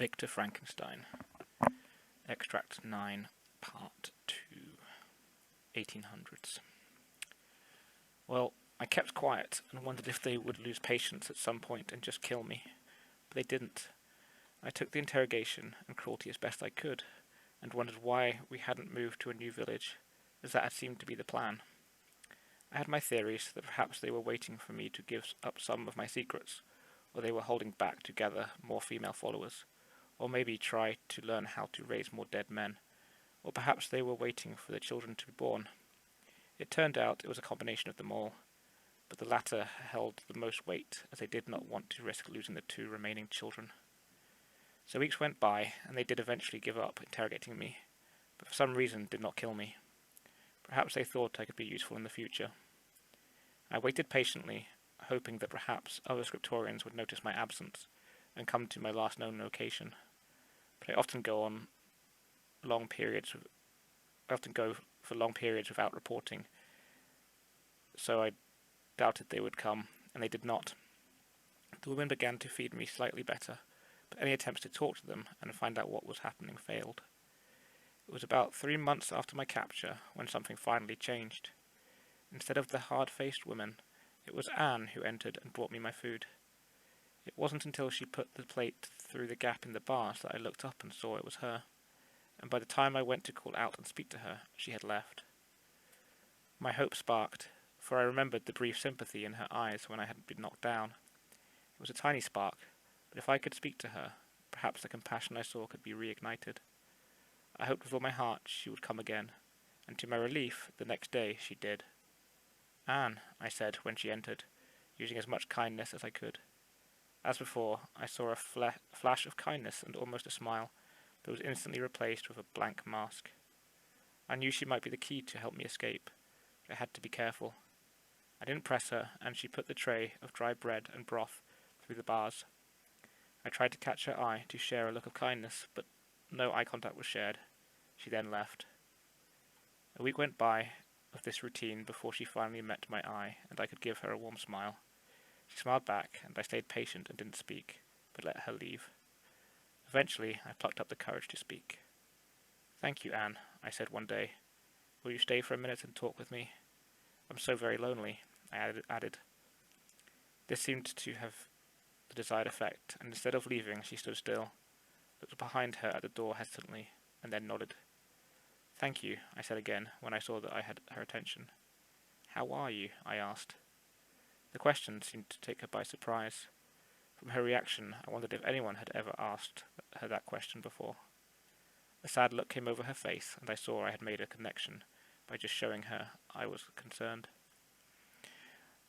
Victor Frankenstein, Extract 9, Part 2, 1800s. Well, I kept quiet and wondered if they would lose patience at some point and just kill me, but they didn't. I took the interrogation and cruelty as best I could, and wondered why we hadn't moved to a new village, as that had seemed to be the plan. I had my theories that perhaps they were waiting for me to give up some of my secrets, or they were holding back to gather more female followers, or maybe try to learn how to raise more dead men, or perhaps they were waiting for the children to be born. It turned out it was a combination of them all, but the latter held the most weight, as they did not want to risk losing the two remaining children. So weeks went by, and they did eventually give up interrogating me, but for some reason did not kill me. Perhaps they thought I could be useful in the future. I waited patiently, hoping that perhaps other scriptorians would notice my absence and come to my last known location. But I often go for long periods without reporting, so I doubted they would come, and they did not. The women began to feed me slightly better, but any attempts to talk to them and find out what was happening failed. It was about 3 months after my capture when something finally changed. Instead of the hard-faced woman, it was Anne who entered and brought me my food. It wasn't until she put the plate through the gap in the bars that I looked up and saw it was her, and by the time I went to call out and speak to her, she had left. My hope sparked, for I remembered the brief sympathy in her eyes when I had been knocked down. It was a tiny spark, but if I could speak to her, perhaps the compassion I saw could be reignited. I hoped with all my heart she would come again, and to my relief, the next day she did. "Anne," I said when she entered, using as much kindness as I could. As before, I saw a flash of kindness and almost a smile, but was instantly replaced with a blank mask. I knew she might be the key to help me escape, but I had to be careful. I didn't press her, and she put the tray of dry bread and broth through the bars. I tried to catch her eye to share a look of kindness, but no eye contact was shared. She then left. A week went by of this routine before she finally met my eye, and I could give her a warm smile. She smiled back, and I stayed patient and didn't speak, but let her leave. Eventually, I plucked up the courage to speak. "Thank you, Anne," I said one day. "Will you stay for a minute and talk with me? I'm so very lonely," I added. This seemed to have the desired effect, and instead of leaving, she stood still, looked behind her at the door hesitantly, and then nodded. "Thank you," I said again, when I saw that I had her attention. "How are you?" I asked. The question seemed to take her by surprise. From her reaction, I wondered if anyone had ever asked her that question before. A sad look came over her face, and I saw I had made a connection by just showing her I was concerned.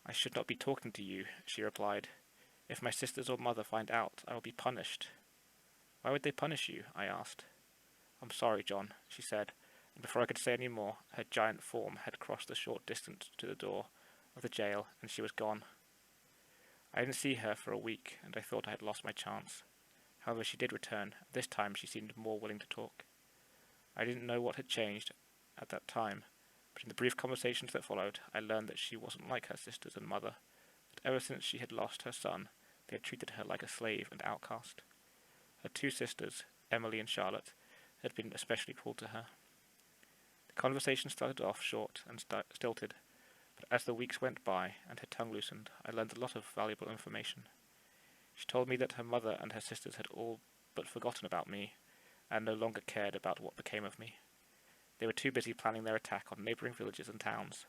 "I should not be talking to you," she replied. "If my sisters or mother find out, I will be punished." "Why would they punish you?" I asked. "I'm sorry, John," she said, and before I could say any more, her giant form had crossed the short distance to the door of the jail, and she was gone. I didn't see her for a week, and I thought I had lost my chance. However, she did return. This time she seemed more willing to talk. I didn't know what had changed at that time, but in the brief conversations that followed, I learned that she wasn't like her sisters and mother, that ever since she had lost her son, they had treated her like a slave and outcast. Her two sisters, Emily and Charlotte, had been especially cruel to her. The conversation started off short and stilted, but as the weeks went by and her tongue loosened, I learned a lot of valuable information. She told me that her mother and her sisters had all but forgotten about me, and no longer cared about what became of me. They were too busy planning their attack on neighbouring villages and towns.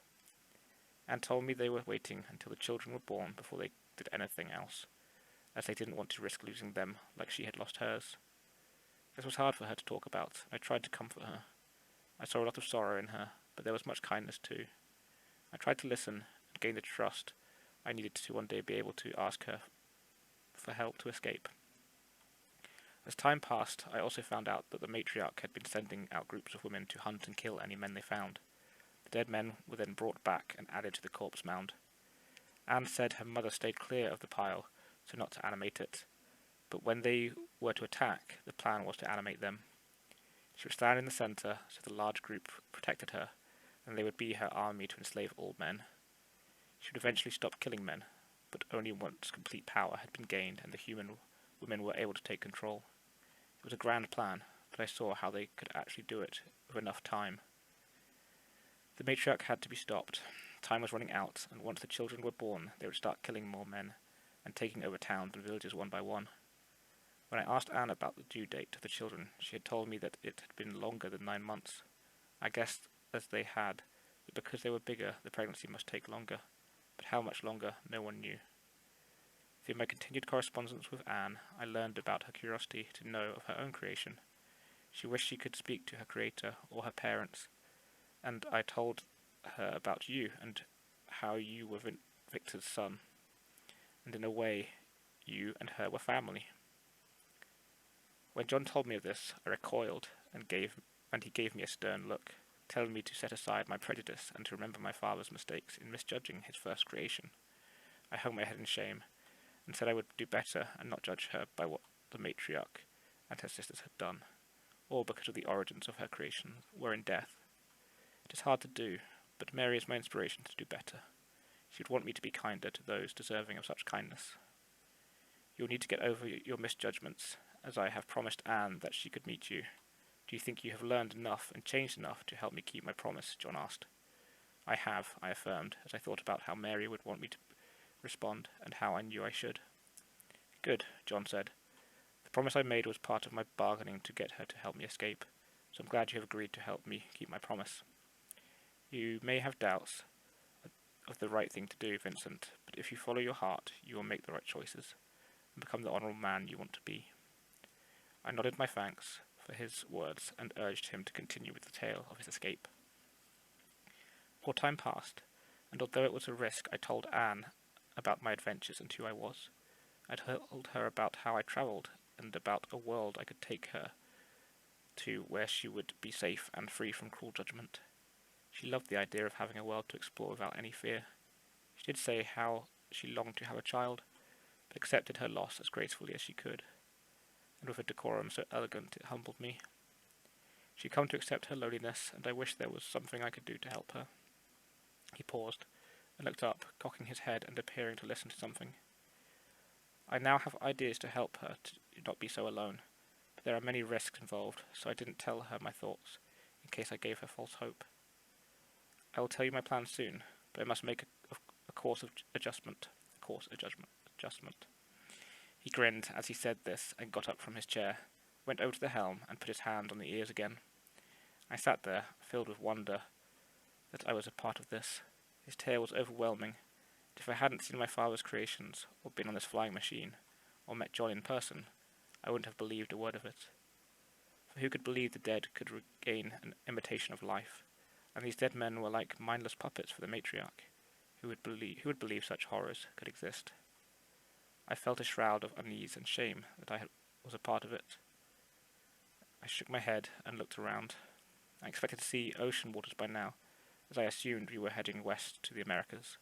Anne told me they were waiting until the children were born before they did anything else, as they didn't want to risk losing them like she had lost hers. This was hard for her to talk about, and I tried to comfort her. I saw a lot of sorrow in her, but there was much kindness too. I tried to listen and gain the trust I needed to one day be able to ask her for help to escape. As time passed, I also found out that the matriarch had been sending out groups of women to hunt and kill any men they found. The dead men were then brought back and added to the corpse mound. Anne said her mother stayed clear of the pile, so not to animate it, but when they were to attack, the plan was to animate them. She would stand in the centre, so the large group protected her, and they would be her army to enslave all men. She would eventually stop killing men, but only once complete power had been gained and the human women were able to take control. It was a grand plan, but I saw how they could actually do it with enough time. The matriarch had to be stopped. Time was running out, and once the children were born, they would start killing more men and taking over towns and villages one by one. When I asked Anne about the due date of the children, she had told me that it had been longer than 9 months. I guessed, as they had, that because they were bigger, the pregnancy must take longer, but how much longer, no one knew. Through my continued correspondence with Anne, I learned about her curiosity to know of her own creation. She wished she could speak to her creator or her parents, and I told her about you and how you were Victor's son, and in a way, you and her were family. When John told me of this, I recoiled, and he gave me a stern look, telling me to set aside my prejudice and to remember my father's mistakes in misjudging his first creation. I hung my head in shame, and said I would do better and not judge her by what the matriarch and her sisters had done, all because of the origins of her creation were in death. It is hard to do, but Mary is my inspiration to do better. She would want me to be kinder to those deserving of such kindness. You will need to get over your misjudgments, as I have promised Anne that she could meet you. Do you think you have learned enough and changed enough to help me keep my promise? John asked. I have, I affirmed, as I thought about how Mary would want me to respond, and how I knew I should. Good, John said. The promise I made was part of my bargaining to get her to help me escape, so I'm glad you have agreed to help me keep my promise. You may have doubts of the right thing to do, Vincent, but if you follow your heart, you will make the right choices, and become the honourable man you want to be. I nodded my thanks for his words, and urged him to continue with the tale of his escape. More time passed, and although it was a risk, I told Anne about my adventures and who I was. I told her about how I travelled, and about a world I could take her to where she would be safe and free from cruel judgment. She loved the idea of having a world to explore without any fear. She did say how she longed to have a child, but accepted her loss as gracefully as she could, and with a decorum so elegant it humbled me. She'd come to accept her loneliness, and I wished there was something I could do to help her. He paused, and looked up, cocking his head and appearing to listen to something. I now have ideas to help her to not be so alone, but there are many risks involved, so I didn't tell her my thoughts, in case I gave her false hope. I will tell you my plans soon, but I must make a course adjustment. He grinned as he said this, and got up from his chair, went over to the helm, and put his hand on the ears again. I sat there, filled with wonder that I was a part of this. His tale was overwhelming, and if I hadn't seen my father's creations, or been on this flying machine, or met John in person, I wouldn't have believed a word of it. For who could believe the dead could regain an imitation of life? And these dead men were like mindless puppets for the matriarch. Who would believe such horrors could exist? I felt a shroud of unease and shame that I was a part of it. I shook my head and looked around. I expected to see ocean waters by now, as I assumed we were heading west to the Americas.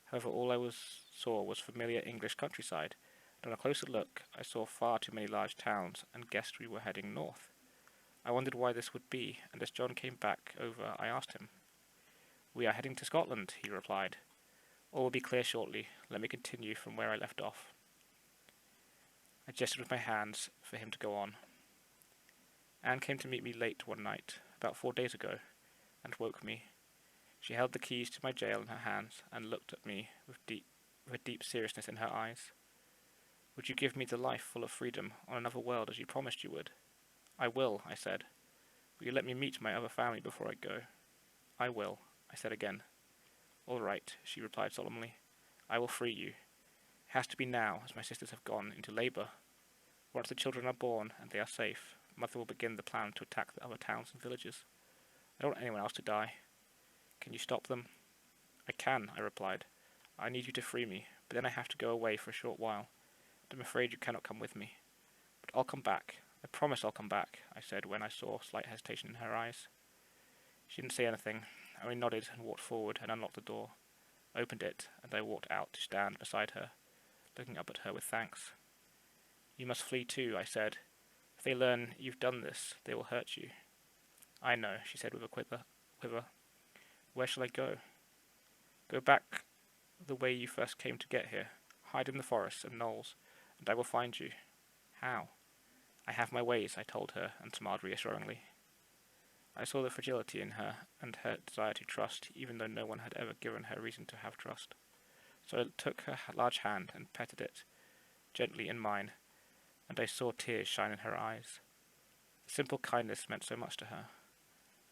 However, all I saw was familiar English countryside, and on a closer look I saw far too many large towns, and guessed we were heading north. I wondered why this would be, and as John came back over, I asked him. "We are heading to Scotland," he replied. "All will be clear shortly. Let me continue from where I left off." I gestured with my hands for him to go on. Anne came to meet me late one night, about 4 days ago, and woke me. She held the keys to my jail in her hands, and looked at me with a deep seriousness in her eyes. "Would you give me the life full of freedom on another world as you promised you would?" "I will," I said. "Will you let me meet my other family before I go?" "I will," I said again. "All right," she replied solemnly. "I will free you. It has to be now, as my sisters have gone into labour. Once the children are born and they are safe, Mother will begin the plan to attack the other towns and villages. I don't want anyone else to die. Can you stop them?" "I can," I replied. "I need you to free me, but then I have to go away for a short while, and I'm afraid you cannot come with me. But I'll come back. I promise I'll come back," I said when I saw slight hesitation in her eyes. She didn't say anything, only nodded and walked forward and unlocked the door, opened it, and I walked out to stand beside her, looking up at her with thanks. "You must flee too," I said. "If they learn you've done this, they will hurt you." "I know," she said with a quiver. "Where shall I go?" "Go back the way you first came to get here. Hide in the forests and knolls, and I will find you." "How?" I have my ways, I told her, and smiled reassuringly. I saw the fragility in her, and her desire to trust, even though no one had ever given her reason to have trust. So I took her large hand and petted it gently in mine, and I saw tears shine in her eyes. The simple kindness meant so much to her.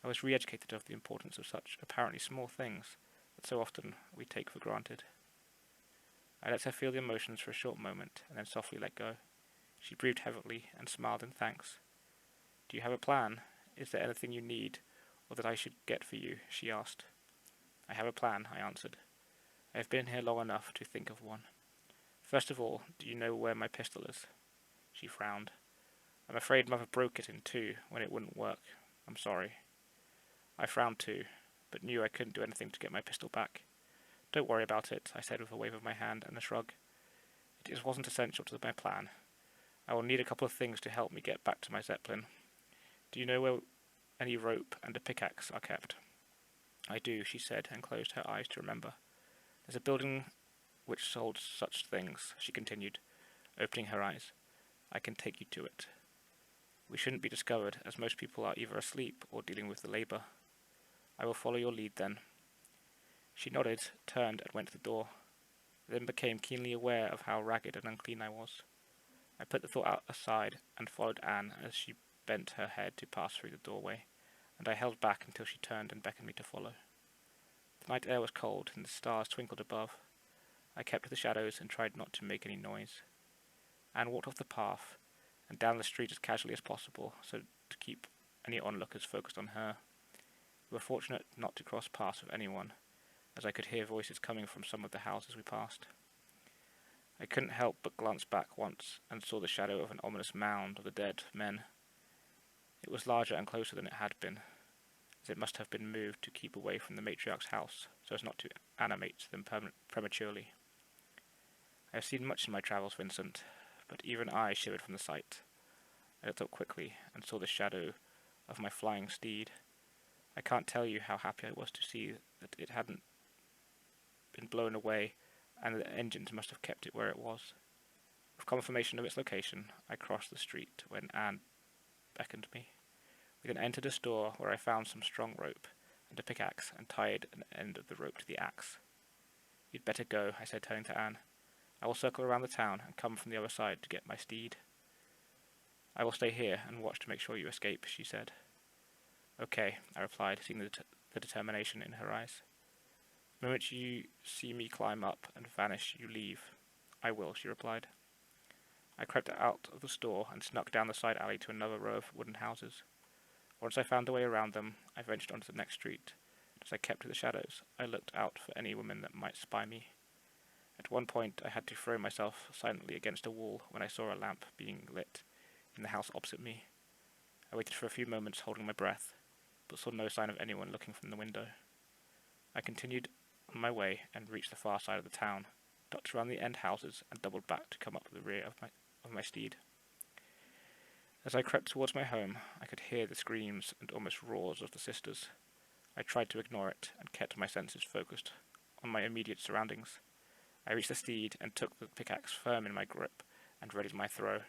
I was re-educated of the importance of such apparently small things that so often we take for granted. I let her feel the emotions for a short moment, and then softly let go. She breathed heavily and smiled in thanks. Do you have a plan? Is there anything you need, or that I should get for you? She asked. I have a plan, I answered. I have been here long enough to think of one. First of all, do you know where my pistol is? She frowned. I'm afraid Mother broke it in two when it wouldn't work. I'm sorry. I frowned too, but knew I couldn't do anything to get my pistol back. Don't worry about it, I said with a wave of my hand and a shrug. It wasn't essential to my plan. I will need a couple of things to help me get back to my Zeppelin. Do you know where any rope and a pickaxe are kept? I do, she said, and closed her eyes to remember. There's a building which sold such things, she continued, opening her eyes. I can take you to it. We shouldn't be discovered, as most people are either asleep or dealing with the labour. I will follow your lead then. She nodded, turned, and went to the door, then became keenly aware of how ragged and unclean I was. I put the thought aside and followed Anne as she bent her head to pass through the doorway, and I held back until she turned and beckoned me to follow. The night air was cold, and the stars twinkled above. I kept to the shadows and tried not to make any noise. Anne walked off the path and down the street as casually as possible, so to keep any onlookers focused on her. We were fortunate not to cross paths with anyone, as I could hear voices coming from some of the houses we passed. I couldn't help but glance back once and saw the shadow of an ominous mound of the dead men. It was larger and closer than it had been, as it must have been moved to keep away from the matriarch's house, so as not to animate them prematurely. I have seen much in my travels, Vincent, but even I shivered from the sight. I looked up quickly and saw the shadow of my flying steed. I can't tell you how happy I was to see that it hadn't been blown away, and the engines must have kept it where it was. With confirmation of its location, I crossed the street when Anne beckoned me. We then entered a store where I found some strong rope and a pickaxe and tied an end of the rope to the axe. You'd better go, I said, turning to Anne. I will circle around the town and come from the other side to get my steed. I will stay here and watch to make sure you escape, she said. Okay, I replied, seeing the determination in her eyes. The moment you see me climb up and vanish, you leave. I will, she replied. I crept out of the store and snuck down the side alley to another row of wooden houses. Once I found a way around them, I ventured onto the next street. As I kept to the shadows, I looked out for any women that might spy me. At one point, I had to throw myself silently against a wall when I saw a lamp being lit in the house opposite me. I waited for a few moments, holding my breath, but saw no sign of anyone looking from the window. I continued on my way and reached the far side of the town, ducked around the end houses, and doubled back to come up to the rear of my steed. As I crept towards my home, I could hear the screams and almost roars of the sisters. I tried to ignore it and kept my senses focused on my immediate surroundings. I reached the steed and took the pickaxe firm in my grip and readied my throw. I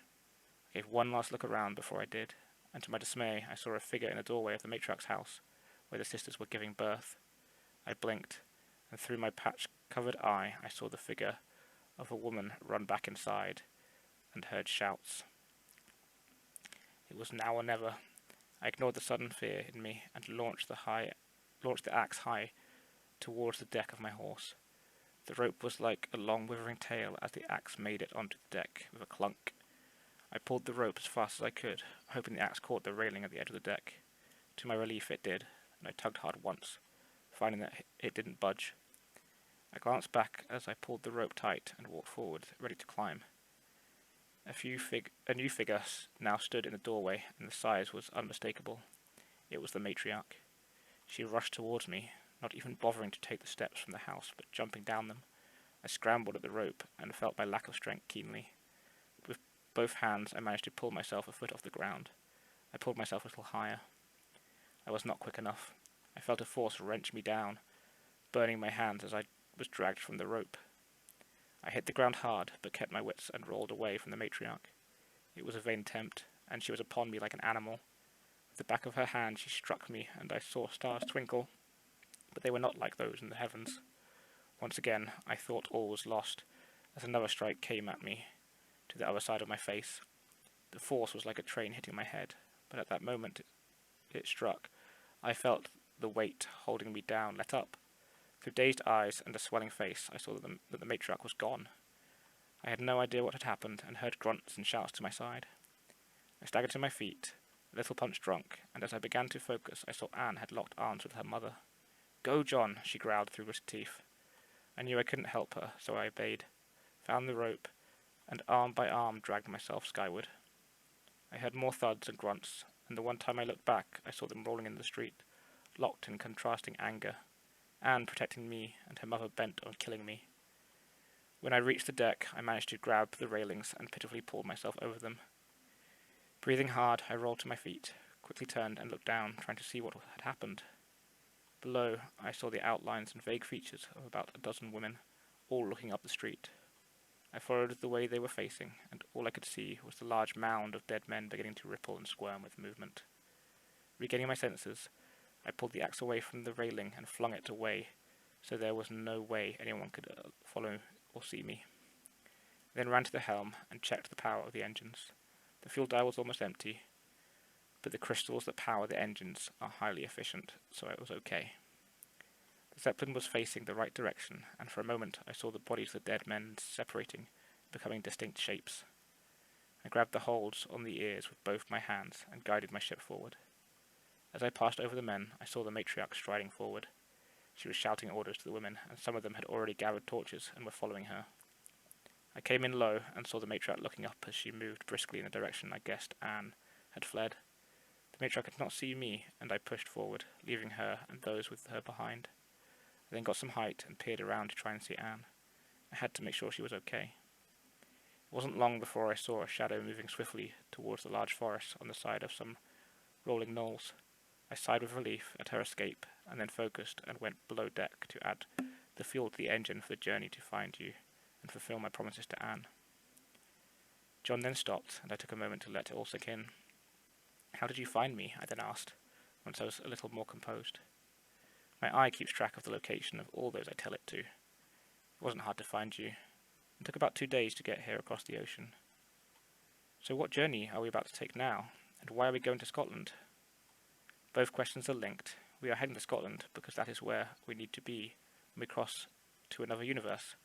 gave one last look around before I did, and to my dismay I saw a figure in the doorway of the matriarch's house, where the sisters were giving birth. I blinked, and through my patch-covered eye I saw the figure of a woman run back inside, and heard shouts. It was now or never. I ignored the sudden fear in me and launched the axe high towards the deck of my horse. The rope was like a long withering tail as the axe made it onto the deck with a clunk. I pulled the rope as fast as I could, hoping the axe caught the railing at the edge of the deck. To my relief it did, and I tugged hard once, finding that it didn't budge. I glanced back as I pulled the rope tight and walked forward, ready to climb. A new figure now stood in the doorway, and the size was unmistakable. It was the matriarch. She rushed towards me, not even bothering to take the steps from the house, but jumping down them. I scrambled at the rope and felt my lack of strength keenly. With both hands I managed to pull myself a foot off the ground. I pulled myself a little higher. I was not quick enough. I felt a force wrench me down, burning my hands as I was dragged from the rope. I hit the ground hard, but kept my wits and rolled away from the matriarch. It was a vain attempt, and she was upon me like an animal. With the back of her hand she struck me, and I saw stars twinkle, but they were not like those in the heavens. Once again I thought all was lost, as another strike came at me, to the other side of my face. The force was like a train hitting my head, but at that moment it struck, I felt the weight holding me down let up. Through dazed eyes and a swelling face I saw that the matriarch was gone. I had no idea what had happened, and heard grunts and shouts to my side. I staggered to my feet, a little punch drunk, and as I began to focus I saw Anne had locked arms with her mother. "Go, John," she growled through gritted teeth. I knew I couldn't help her, so I obeyed, found the rope, and arm by arm dragged myself skyward. I heard more thuds and grunts, and the one time I looked back I saw them rolling in the street, locked in contrasting anger, Anne protecting me and her mother bent on killing me. When I reached the deck I managed to grab the railings and pitifully pulled myself over them. Breathing hard I rolled to my feet, quickly turned and looked down, trying to see what had happened. Below I saw the outlines and vague features of about a dozen women, all looking up the street. I followed the way they were facing, and all I could see was the large mound of dead men beginning to ripple and squirm with movement. Regaining my senses, I pulled the axe away from the railing and flung it away, so there was no way anyone could follow or see me. I then ran to the helm and checked the power of the engines. The fuel dial was almost empty, but the crystals that power the engines are highly efficient, so it was okay. The Zeppelin was facing the right direction, and for a moment I saw the bodies of the dead men separating, becoming distinct shapes. I grabbed the holds on the ears with both my hands and guided my ship forward. As I passed over the men, I saw the matriarch striding forward. She was shouting orders to the women, and some of them had already gathered torches and were following her. I came in low and saw the matriarch looking up as she moved briskly in the direction I guessed Anne had fled. The matriarch could not see me, and I pushed forward, leaving her and those with her behind. I then got some height and peered around to try and see Anne. I had to make sure she was okay. It wasn't long before I saw a shadow moving swiftly towards the large forest on the side of some rolling knolls. I sighed with relief at her escape, and then focused and went below deck to add the fuel to the engine for the journey to find you and fulfill my promises to Anne. John then stopped, and I took a moment to let it all sink in. "How did you find me?" I then asked, once I was a little more composed. "My eye keeps track of the location of all those I tell it to. It wasn't hard to find you. It took about 2 days to get here across the ocean." "So what journey are we about to take now, and why are we going to Scotland?" "Both questions are linked. We are heading to Scotland because that is where we need to be when we cross to another universe.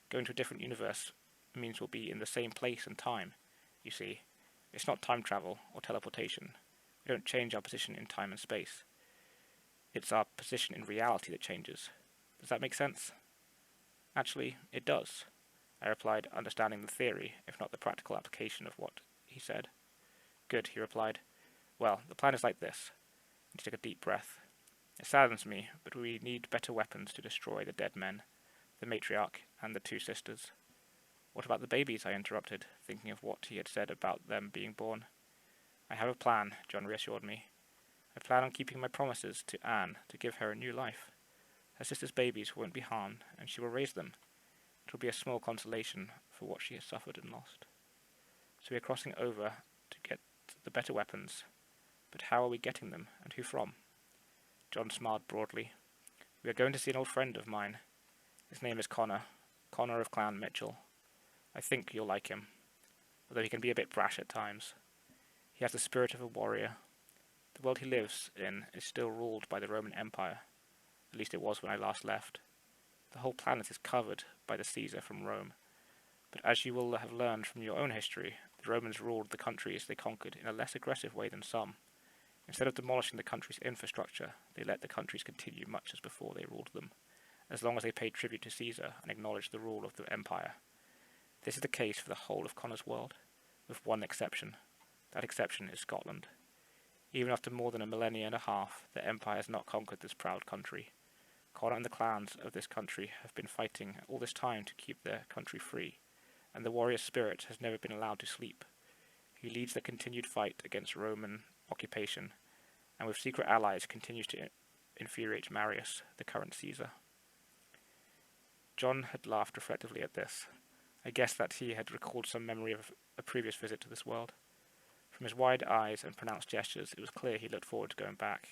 Going to a different universe means we'll be in the same place and time. You see, it's not time travel or teleportation. We don't change our position in time and space. It's our position in reality that changes. Does that make sense?" "Actually, it does," I replied, understanding the theory, if not the practical application of what he said. "Good," he replied. "Well, the plan is like this." And he took a deep breath. "It saddens me, but we need better weapons to destroy the dead men, the matriarch, and the 2 sisters." "What about the babies?" I interrupted, thinking of what he had said about them being born. "I have a plan," John reassured me. "I plan on keeping my promises to Anne to give her a new life. Her sister's babies won't be harmed, and she will raise them. It will be a small consolation for what she has suffered and lost. So we are crossing over to get the better weapons, but how are we getting them, and who from?" John smiled broadly. "We are going to see an old friend of mine. His name is Connor of Clan Mitchell. I think you'll like him, although he can be a bit brash at times. He has the spirit of a warrior. The world he lives in is still ruled by the Roman Empire. At least it was when I last left. The whole planet is covered by the Caesar from Rome. But as you will have learned from your own history, the Romans ruled the countries they conquered in a less aggressive way than some. Instead of demolishing the country's infrastructure, they let the countries continue much as before they ruled them, as long as they paid tribute to Caesar and acknowledged the rule of the empire. This is the case for the whole of Connor's world, with one exception. That exception is Scotland. Even after more than a millennia and a half, the empire has not conquered this proud country. Connor and the clans of this country have been fighting all this time to keep their country free, and the warrior spirit has never been allowed to sleep. He leads the continued fight against Roman occupation, and with secret allies continues to infuriate Marius, the current Caesar." John had laughed reflectively at this. I guessed that he had recalled some memory of a previous visit to this world. From his wide eyes and pronounced gestures, it was clear he looked forward to going back.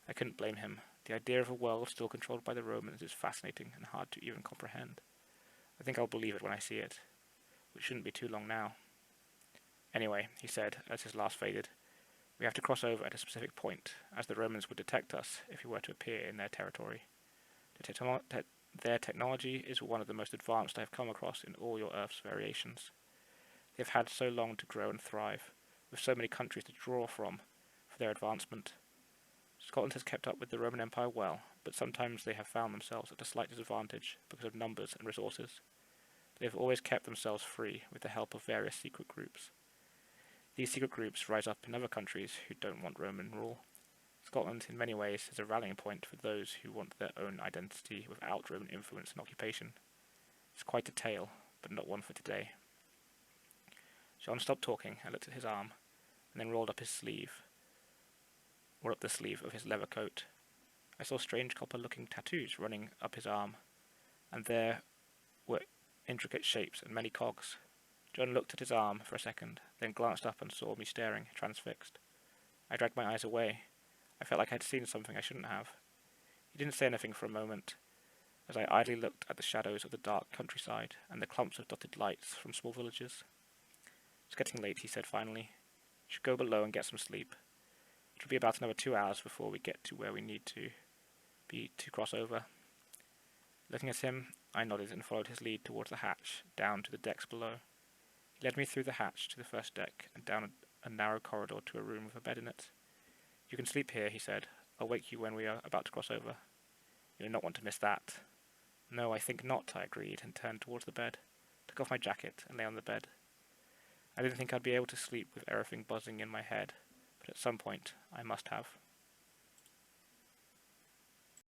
I couldn't blame him. The idea of a world still controlled by the Romans is fascinating and hard to even comprehend. I think I'll believe it when I see it, which shouldn't be too long now. Anyway, he said, as his laugh faded, we have to cross over at a specific point, as the Romans would detect us if we were to appear in their territory. Their technology is one of the most advanced I have come across in all your Earth's variations. They have had so long to grow and thrive, with so many countries to draw from for their advancement. Scotland has kept up with the Roman Empire well, but sometimes they have found themselves at a slight disadvantage because of numbers and resources. They have always kept themselves free with the help of various secret groups. These secret groups rise up in other countries who don't want Roman rule. Scotland, in many ways, is a rallying point for those who want their own identity without Roman influence and occupation. It's quite a tale, but not one for today. John stopped talking and looked at his arm, and then rolled up the sleeve of his leather coat. I saw strange copper-looking tattoos running up his arm, and there were intricate shapes and many cogs. John looked at his arm for a second, then glanced up and saw me staring, transfixed. I dragged my eyes away. I felt like I had seen something I shouldn't have. He didn't say anything for a moment, as I idly looked at the shadows of the dark countryside and the clumps of dotted lights from small villages. It's getting late, he said finally. We should go below and get some sleep. It will be about another 2 hours before we get to where we need to be to cross over. Looking at him, I nodded and followed his lead towards the hatch, down to the decks below. He led me through the hatch to the first deck and down a narrow corridor to a room with a bed in it. You can sleep here, he said. I'll wake you when we are about to cross over. You will not want to miss that. No, I think not, I agreed, and turned towards the bed, took off my jacket, and lay on the bed. I didn't think I'd be able to sleep with everything buzzing in my head, but at some point I must have.